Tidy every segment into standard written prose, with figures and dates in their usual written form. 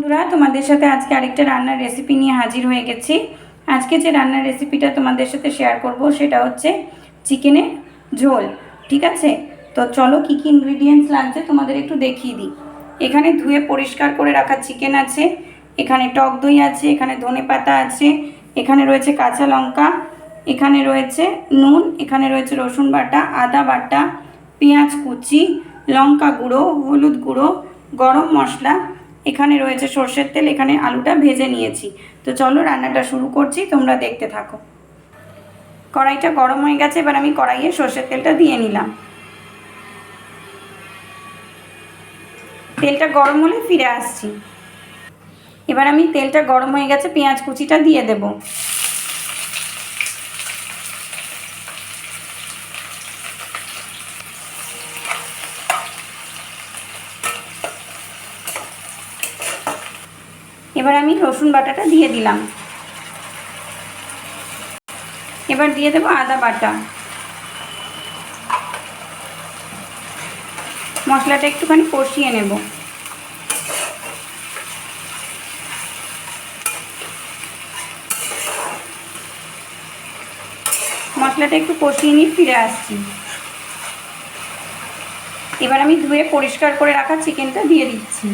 বন্ধুরা, তোমাদের সাথে আজকে আরেকটা রান্নার রেসিপি নিয়ে হাজির হয়ে গেছি। আজকে যে রান্নার রেসিপিটা তোমাদের সাথে শেয়ার করব সেটা হচ্ছে চিকেনের ঝোল। ঠিক আছে, তো চলো কী কী ইনগ্রিডিয়েন্টস লাগছে তোমাদের একটু দেখিয়ে দিই। এখানে ধুয়ে পরিষ্কার করে রাখা চিকেন আছে, এখানে টক দই আছে, এখানে ধনেপাতা আছে, এখানে রয়েছে কাঁচা লঙ্কা, এখানে রয়েছে নুন, এখানে রয়েছে রসুন বাটা, আদা বাটা, পেঁয়াজ কুচি, লঙ্কা গুঁড়ো, হলুদ গুঁড়ো, গরম মশলা, এখানে রয়েছে সর্ষের তেল, এখানে আলুটা ভেজে নিয়েছি। তো চলো রান্নাটা শুরু করছি, তোমরা দেখতে থাকো। কড়াইটা গরম হয়ে গেছে, এবার আমি কড়াইয়ে সর্ষের তেলটা দিয়ে নিলাম। তেলটা গরম হলে ফিরে আসছি। এবার আমি তেলটা গরম হয়ে গেছে, পেঁয়াজ কুচিটা দিয়ে দেব। এবার আমি রসুন বাটাটা দিয়ে দিলাম। এবার দিয়ে দেবো আদা বাটা। মশলাটা একটুখানি কষিয়ে নেব। মশলাটা একটু কষিয়ে নিয়ে ফিরে আসছি। এবার আমি ধুয়ে পরিষ্কার করে রাখা চিকেনটা দিয়ে দিচ্ছি।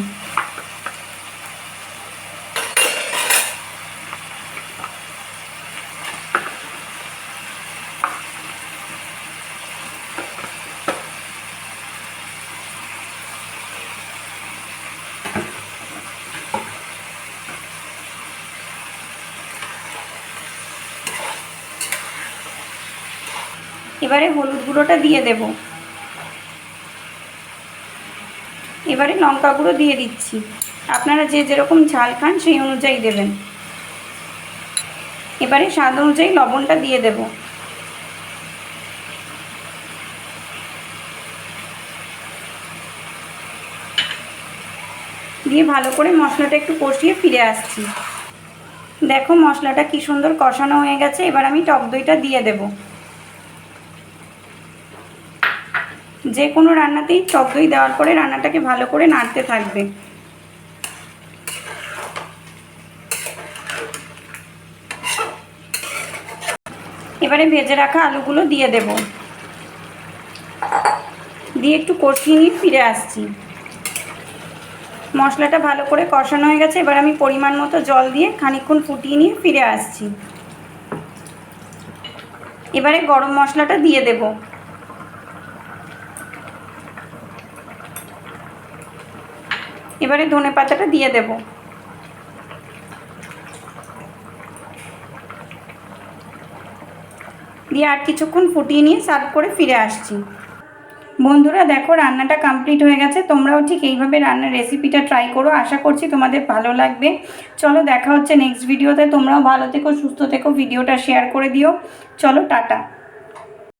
এবারে হলুদ গুঁড়োটা দিয়ে দেব। এবারে লঙ্কা গুঁড়ো দিয়ে দিচ্ছি। আপনারা যে যেরকম ঝাল খান সেই অনুযায়ী দেবেন। এবারে স্বাদ অনুযায়ী লবণটা দিয়ে দেব। দিয়ে ভালো করে মশলাটা একটু কষিয়ে ফিরে আসছি। দেখো মশলাটা কি সুন্দর কষানো হয়ে গেছে। এবার আমি টক দইটা দিয়ে দেব। যে কোনো রান্নাতেই টক দই দেওয়ার পরে রান্নাটাকে ভালো করে নাড়তে থাকবে। এবারে ভেজে রাখা আলুগুলো দিয়ে দেব। দিয়ে একটু কষিয়ে নিয়ে ফিরে আসছি। মশলাটা ভালো করে কষানো হয়ে গেছে। এবার আমি পরিমাণ মতো জল দিয়ে খানিকক্ষণ ফুটিয়ে নিয়ে ফিরে আসছি। এবারে গরম মশলাটা দিয়ে দেব। এবারে ধনেপাতাটা দিয়ে দেব। দিয়ে আর কিছুক্ষণ ফুটিয়ে নিয়ে সার্ভ করে ফিরে আসছি। বন্ধুরা দেখো রান্নাটা কমপ্লিট হয়ে গেছে। তোমরাও ঠিক এইভাবে রান্নার রেসিপিটা ট্রাই করো, আশা করছি তোমাদের ভালো লাগবে। চলো দেখা হচ্ছে নেক্সট ভিডিওতে। তোমরাও ভালো থেকো, সুস্থ থেকো, ভিডিওটা শেয়ার করে দিও। চলো টাটা।